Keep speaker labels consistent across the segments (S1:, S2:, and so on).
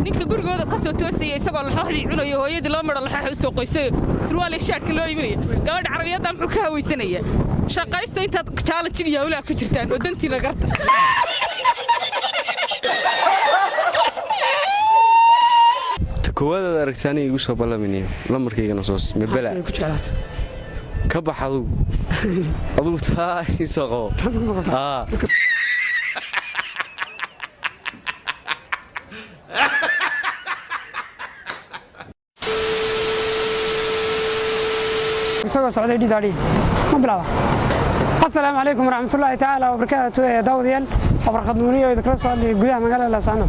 S1: ninka gurigooda ka soo toosayay isagoo laxooxdii cunayo hooyadii loo midho laxoox u soo qoysay surwaal iyo shaadka loo iibinaya gabadha carabiyadda muxuu ka hawaysanaya shaqaysta intaad challenge iyo hawlaha ku jirtaan oo dantiina garta
S2: كواد أركتاني يوسف بالله مني لما ركينا نصوص مبلع كبح أضو تاي سقو
S3: سقو سعودي داري مبلغ السلام عليكم ورحمة الله تعالى وبركاته داوديال وبرخدموني ويذكر سؤال جودها مقالة لسانة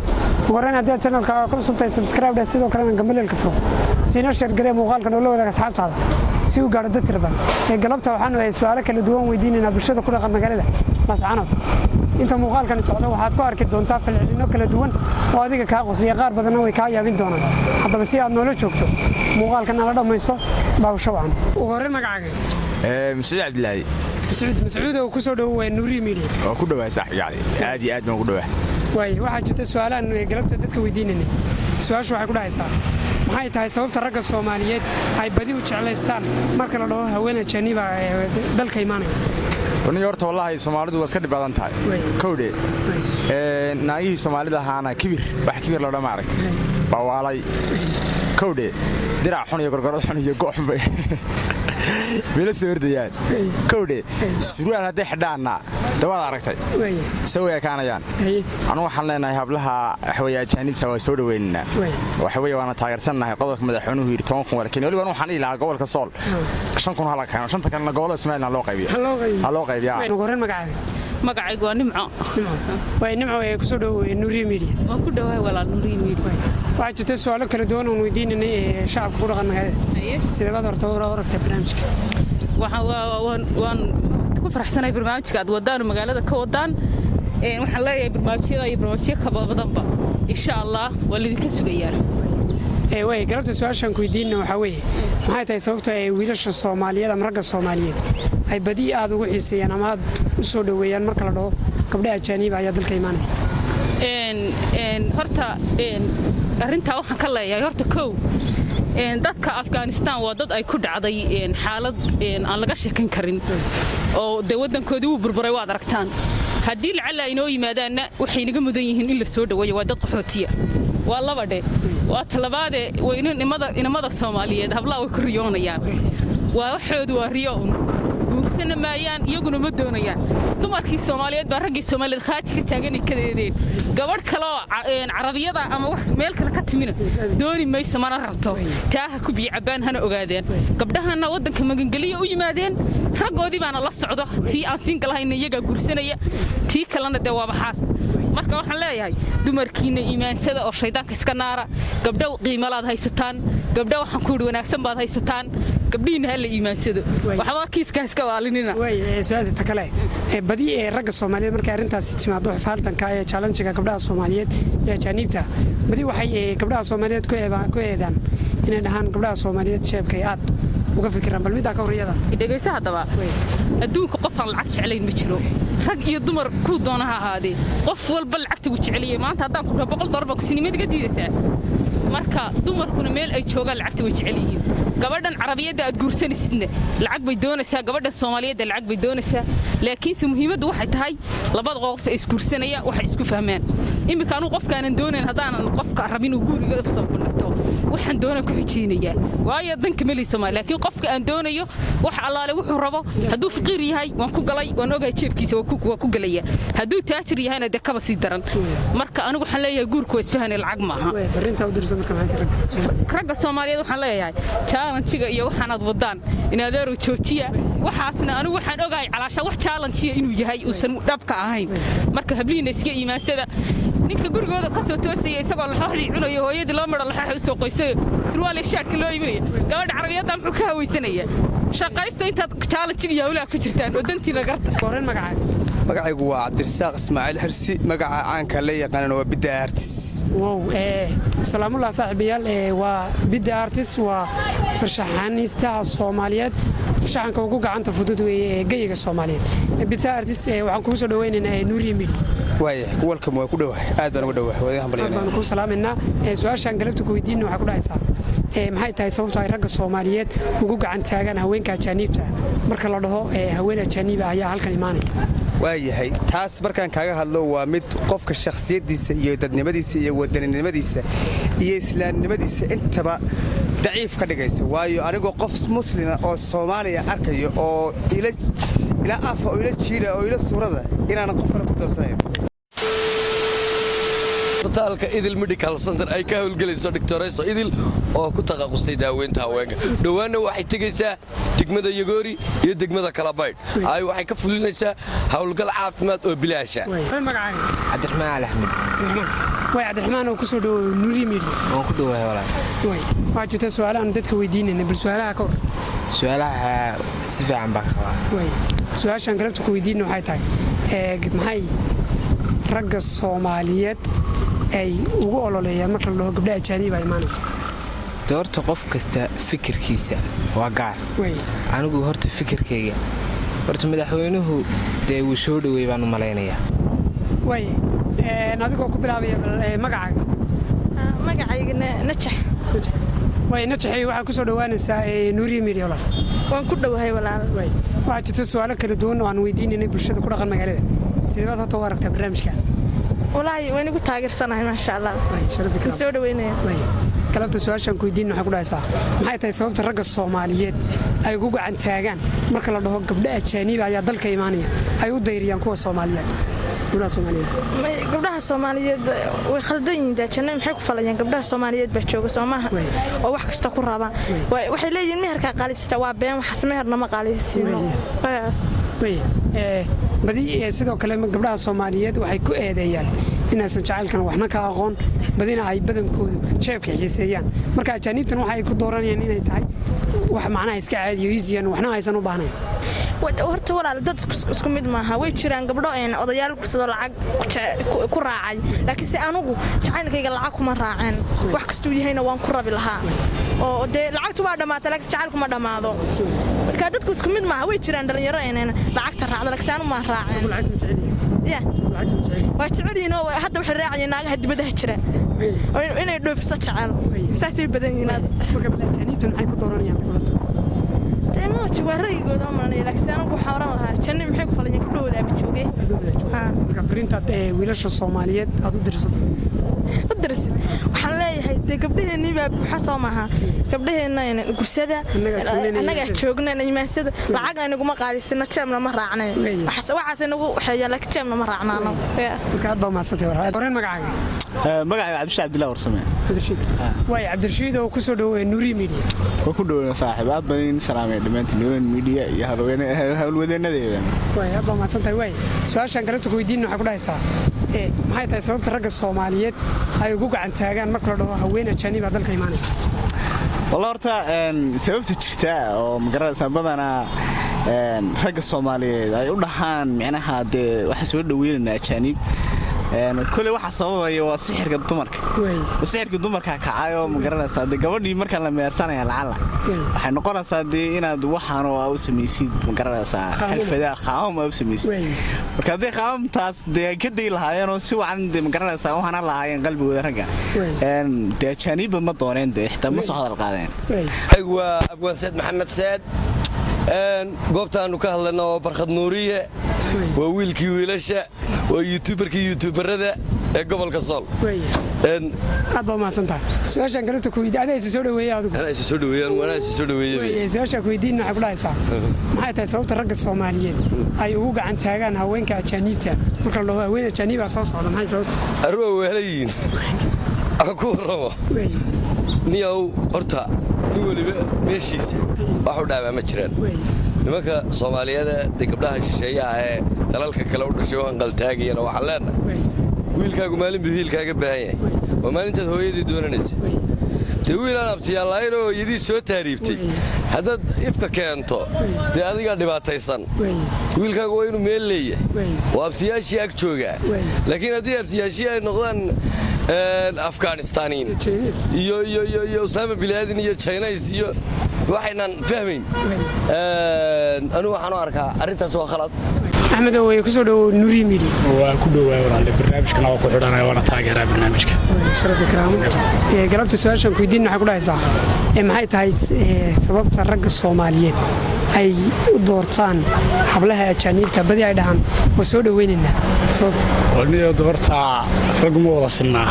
S3: وقرنا هذا الشانل كل سبتة سبسكرايب لسيدو كلنا نكمل الكفر سينا شر قريب مقال كانوا له ذاك أصحاب هذا سيو قاعد تتربى قلبته وحنا سؤالك اللي دوام ويديننا بالشدة كلها قد مقالة لسانة أنت مقال كان السعودية وحد كار كده دون تافل إنه كله دون وهذيك كاغوس يغار بدنا ويكايا بين دونا حتى بس يا نولج شوكتو مقال كان على ما يصير باوشوا عن وقرنا مقعد
S4: مسعود عبد الله
S3: مسعود وكسر هو نوري ميديا
S4: كله صح يعني عادي ما كله
S3: واي واحد جت سؤالان قلبت dadka weydiinanay su'aashu waxay ku dhahaysaa maxay tahay sababta ragga Soomaaliyeed ay badi u jeclaystaan marka la dhaho haweeney janiba dalka iimaanaya
S4: وني horta wallahi Soomaalidu waa iska dhib badan tahay kowde naagii Soomaalida ahaana kibir wax kibir loo dhama aragtay bawaalay kowde dirac xun iyo gorgorad xun iyo gooxun bay بلا سورديان كودي سروال هذا حدانا دواء عرفتي سوي كان يان أنا وحنا لنا هبلها حوية جانب سوا سود ويننا وحوية وأنا تاجر سنة قدرك مدحونه ويرتونكم ولكن يقولوا أنا وحنا إلى قول كسول عشان كون هلا كان عشان تكلنا قول اسمعنا لوقي هلوقي يا
S3: نقولين مقعد
S1: magacaygu waa nimco
S3: way nimco ay ku soo dhaw Nuri Media
S1: waa ku dhawaay walaal Nuri Media
S3: waxa jirta su'aalo kala duwan oo weydiinanay shacabka ku dhaqan magaalada sidaba horta wararka barnaamijka
S1: waan ku faraxsanahay barnaamijka aad wadaan magaalada ka wadaan waxaan leeyahay barnaamijyada iyo barnaamijyo ka badanba insha Allah waa lidinka sugayaa
S3: way galabta su'aashan ku weydiinna waxa weeye maxay tahay sababta ay wiilasha Soomaaliyeed ama ragga Soomaaliyeed ay badi aad ugu xiiseeyaan ama aad u soo dhaweeyaan marka la dhaho gabdhaha Janiba ayaa dalka iimaanaya
S1: horta arinta waxaan ka leeyahay horta kow dadka Afghanistan waa dad ay ku dhacday xaalad aan laga sheekan karin oo wadankoodii uu burburay waad aragtaan haddii lacala inoo yimaadaana waxay naga mudan yihiin in la soo dhaweeyo waa dad qaxootiya waa labade waa talabaade inamada Soomaaliyeed hablaha way ku riyoonayaan waa waxoodu waa riyoon guursana maayaan iyaguna ma doonayaan dumarkii Soomaaliyeed baa raggii Soomaaliyeed khaati ka taagan kadeedeen gabadh kale oo carabiyada ama wax meel kale ka timina dooni mayso mana rabto taaha ku biicabaan hana ogaadeen gabdhahana wadanka magangeliyo u yimaadeen raggoodii baana la socdo tii aan single ahayn iyaga guursanaya tii kalena de waa baxaas marka waxaan leeyahay dumarkiina iimaansada oo shaydaanka iska naara gabdho qiimo laad haysataan gabdho waxaan ku wanaagsan baad haysataan gabdhiina hal iimaansado waxba kiiska iska waalinina
S3: way su'aasha kale badi ragga Soomaaliyeed markay arintaas timaado xafaaltanka ee challenge-ga gabdhaha Soomaaliyeed ee Janiibta badi waxay gabdhaha Soomaaliyeed ku eedaan inay dhahaan gabdhaha Soomaaliyeed sheebkay aad uga fikiraan bal mid ka horiyada
S1: dhageysa hadaba adduunka qof aan lacag jecelayn ma jiro rag iyo dumar ku doona ha ahaadee qof walba lacagta uu jeceliyay maanta hadaan ku $100 ku sinimada ka diidaysaa marka dumarkuna meel ay joogaan lacagta way jecel yihiin gabadhan carabiyada aad guursanaysidna lacag bay doonaysaa gabadha Soomaaliyeed lacag bay doonaysaa laakiin muhiimaddu waxay tahay labada qof ay isguursanaya wax isku fahmaan imika anu qofkaanan doonayn hadaan qofka rabin uu guriga soo bandhigto waxaan doonaa ku xijinaya waayo danka meel Soomaaliyeed laakiin qofka aan doonayo wax allaale wuxuu rabo haduu faqiir yahay waan ku galay waan ogaay jeebkiisa waa ku galaya haduu taajir yahayna de kaba sii daran marka anigu waxaan leeyahay guurku isfahanay lacag maaha ragga Soomaaliyeed waxaan leeyahay challenge-ga iyo waxaan aad wadaan in adeero joojiya waxaasna anigu waxaan ogaay calaasha wax challenge inuu yahay uusan dhabka ahayn marka habliina iska iimaansada ninka gurigooda ka soo toosayay isagoo laxooxdii cunayo hooyadii loo midho laxoox u soo qoysay surwaal iyo shaadka loo iibinaya gabadha carabiyadda muxuu ka hawaysanaya shaqaysta intaad challenge iyo hawlaha ku jirtaan oo dantiina garta
S3: qoran
S5: magacaygu waa Cabdirasaaq Ismaaciil Xirsi magaca caanka la yaqaan waa Bidda Artist
S3: wow salaamullah saaxiibayaal waa Bidda Artist waa farshaxanista Soomaaliyeed farshaxanka ugu gacanta fudud weeye geeyiga Soomaaliyeed Bidda Artist waxaan ku soo dhaweynaynaa Nuri Media
S5: waayahay welcome waa ku dhawahay aad baan uga dhawahay wadahan baliyana
S3: baan ku salaaminaa su'aashan galabta ku weydiinna waxa ku dhahaysaa maxay tahay sababta ay ragga Soomaaliyeed ugu gacan taagaan haweenka ajaanibta marka la dhaho haween ajaanib ah ayaa halkan imaanaya
S5: waayahay taas markaan kaaga hadlo waa mid qofka shakhsiyadiisa iyo dadnimadiisa iyo wadaninimadiisa iyo islaamnimadiisa intaba daciif ka dhigaysa waayo anigoo qof muslima oo Soomaaliya arkayo oo ila afa oo ila jiida oo ila suurada inaan qof kale ku doorsanayn
S6: isbitaalka Idil Medical Center ay ka hawlgalayso Dr. Idil oo ku taqaaqustay daaweynta haweenka dhawaana waxay tagaysaa degmada Yagoori iyo degmada Kalabayd ay waxay ka fulinaysaa hawlgal caafimaad oo bilaash ah
S3: magacaaga
S7: Cabdiraxmaan Axmed
S3: way Cabdiraxmaan oo ku soo dhaw Nuri Media
S7: oo ku dhawahay walaal
S3: way waxa jirta su'aalahan dadka weydiinayna bal su'aalaha ka hor
S7: su'aalaha si fiican baan ka qabaa
S3: way su'aashan galabta ku weydiinna waxay tahay maxay ragga Soomaaliyeed ay ugu ololeeyaan marka la dhaho gabdhaha ajaanib ay imaanayaan
S7: doorta qof kasta fikirkiisa waa gaar anigu horta fikirkayga horta madaxweynuhu dee wuu soo dhaweey baan u malaynayaa
S3: way adigoo ku bilaabaya magacayga
S8: najax
S3: way najaxay waxaa ku soo dhawaanaysaa Nuri Media walaal
S8: waan ku dhawahay walaal
S3: waxaa jirta su'aalo kala duwan oo aan weydiinayna bulshada ku dhaqan magaalada sideebaad hadda u aragtaa barnaamijka
S8: والله وين قلت تاجر سنة ما شاء الله نسوي وينه
S3: كلامته سؤال كويدين نحكي له ساعة ما هي تسبب الرجل الصوماليين أي جوجا عن تاجان مركل الله قبل أتشاني بعد ضل كيمانية أي وديريان كوا الصوماليين ولا صوماليين
S8: قبلها الصوماليين وخلدين ده كنا نحكي فلان قبلها الصوماليين بتشوف سوماها وواحد استقر رابع وحلي المهر كقال استوى بين وحسمهر نما قال سينو
S3: وي بدي sidoo kale gabdhaha Soomaaliyeed waxay ku eedeeyaan inaysan jacaylkan waxna ka aqoon badina ay badankoodu jeebka xiiseeyaan marka ajaanibtan waxay ku dooranayaan inay tahay wax macnaha iska caadiyo isiyaan waxna aysan u baahnayn
S8: horta walaal dad isku mid maaha way jiraan gabdho odayaal ku soo lacag ku raacay laakiin si anugu jacaylkayga lacag kuma raaceen wax kasto yahayna waan ku rabi lahaa oo de lacagtu waa dhamaatay laakiin jacaylku ma dhamaado marka dadku isku mid maaha way jiraan dhalinyaro lacagta raacdo laakiin anu ma raaceen ya waa jecelino hadda waxay raacayeen naagaha dibadaha jira inay dhoofiso jacayl saasay badan yihiin
S3: marka ajaanibtan waxay ku dooranayaan
S8: ما جواري جودة ما أنا لكن أنا بحاول لها كأني محب فلان يقولوا ذا بتشوقي
S3: كفرين تات ويلاش الصوماليات هذا
S8: درس وحلا هاي قبلها نبى بحصة معها قبلها إنه قصة أنا قاعد شوقنا إني ما سد لعقنا إنه ما قال السنة كم مرة عنا وحس إنه حيا لك كم مرة عنا
S3: كاتبة ما ستي ورين مقعد
S9: عبد الله ورسمه
S3: عبد الرشيد واي عبد الرشيد وكسر نوري ميديا
S9: وكله صاحبات بين سلامة دمنت نوري ميديا هالودينا
S3: واي هذا ما ستي واي سؤال شان قلت كويدين نحكي له ساعة ما هي تسبب الرجل الصوماليات هاي جوجا عن تاجان مركل ده هوين الجانب هذا الكيماني
S9: والله أرتا سببت الشتاء ومقرر سببنا الرجل الصومالي أي ودهان معناها ده وحسود وين الجانب كل واحد صوّى وسحر قد دمرك وسحر قد دمرك كعايو مقرر صادق قبلني مركل لما يرسلنا العلا حنقول صادق إن دوحان أو سميسيد مقرر صا الفداء خام أو سميسيد وكذا خام تاس ده كده الهاي أنا سوى عند مقرر صا وهنا الهاي قلبي ودرجة ده كاني بمطورين ده احتمال صهر القادين
S6: أيوة أبو سيد محمد سيد goobtaan u ka hadlayno barkad nuuriye waa wiilkii wiilasha waa youtuberada ee gobolka Sool
S3: aad baa maasantaa su'aashan galabta ku weydiinaysa soo dhaweeyay adigu
S6: ana soo dhaweeyaan wana soo dhaweeyay
S3: su'aasha ku weydiin waxa ku dhahaysaa maxay tahay sababta ragga Soomaaliyeed ay ugu gacan taagaan haweenka ajaanibta marka la dhaho haweenka ajaaniba soo socda maxay sababta
S6: arwa weelayin aku rabo niyow horta nin waliba meeshiisa wax u dhaawaa ma jiraan nimanka Soomaaliyeed ee gabdhaha shisheeyaha ee dalalka kale u dhashay oo qaltaagayna waxa leenahay wiilkaagu maalin biilkaaga baahan yahay oo maalintaad hooyadii doonanaysa dee wiilaan abtiyaalaayro yidii soo taariibtay haddaad ifka keento dee adiga dhibaataysan wiilkaagu waa inuu meel leeyahay oo abtiyaashii ag joogaa laakiin haddii abtiyaashii ay noqdaan Afghanistan iyo Osama bin Laden iyo China iyo waxaynan fahmayn anu waxaan arkaa arintaas waa khalad
S3: axmed oo ku soo dhawo Nuri Media
S10: waa ku dhawaay walaal barnaamijkan oo ku xidhanay wana taageeraa barnaamijka
S3: sharaf ikraam galabta su'aashan ku weydiin waxa ku dhahaysaa maxay tahay sababta ragga Soomaaliyeed ay u doortaan hablaha ajaanibta badi ay dhahan oo soo dhaweynayna sababta
S10: waliyo doorta rag ma wada sinaa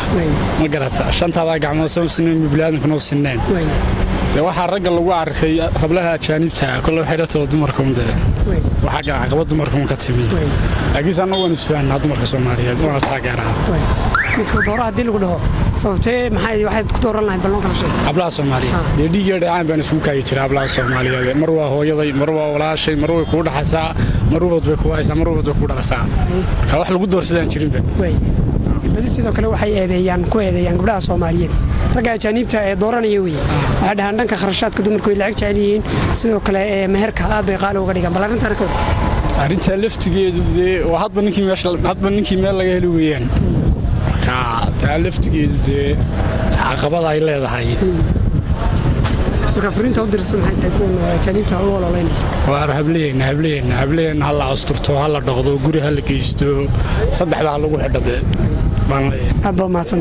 S10: ma garata shantaada gacmo soo sineen bilaadna noo sineen waxa ragga lagu arkay hablaha ajaanibta kullu xirto dumarka umdada waxa caqabad dumarka ka timid laakiin anagu isfahanaa dumarka Soomaaliyeed oo taageeraa
S3: midkood dooraha dil ugu dhaho sababtee waxay ku dooran lahayd ballan kala sheeg
S10: hablaha Soomaaliyeed deedigeeda aan baan isku kaay jiray hablaha Soomaaliyeed mar waa hooyaday mar waa walaashay mar way ku dhaxaysaa mar walba way ku haysaa mar walba ku dhaxaysaa ka wax lagu doorsadaan jirin
S3: badi sidoo kale waxay eedeeyaan gabdhaha Soomaaliyeed ragga ajaanibta ee dooranaya waxa dhahan dhanka kharashaadka dumarku ay lacag jecel yihiin sidoo kale meherka aad bay qaali uga dhigan balaarintan ka
S10: arinta laftigeedu waa hadba ninkii meel laga heli weeyaan ka laftigeedu caqabad ay leedahay
S3: marka fariinta u dirsan maxay tahay kuwa ajaanibta oo walaalayn
S10: waa hableena hal asturto hal dhaqdo guri hal geysto saddexda lagu xidhade baan
S3: aad baa mahadsan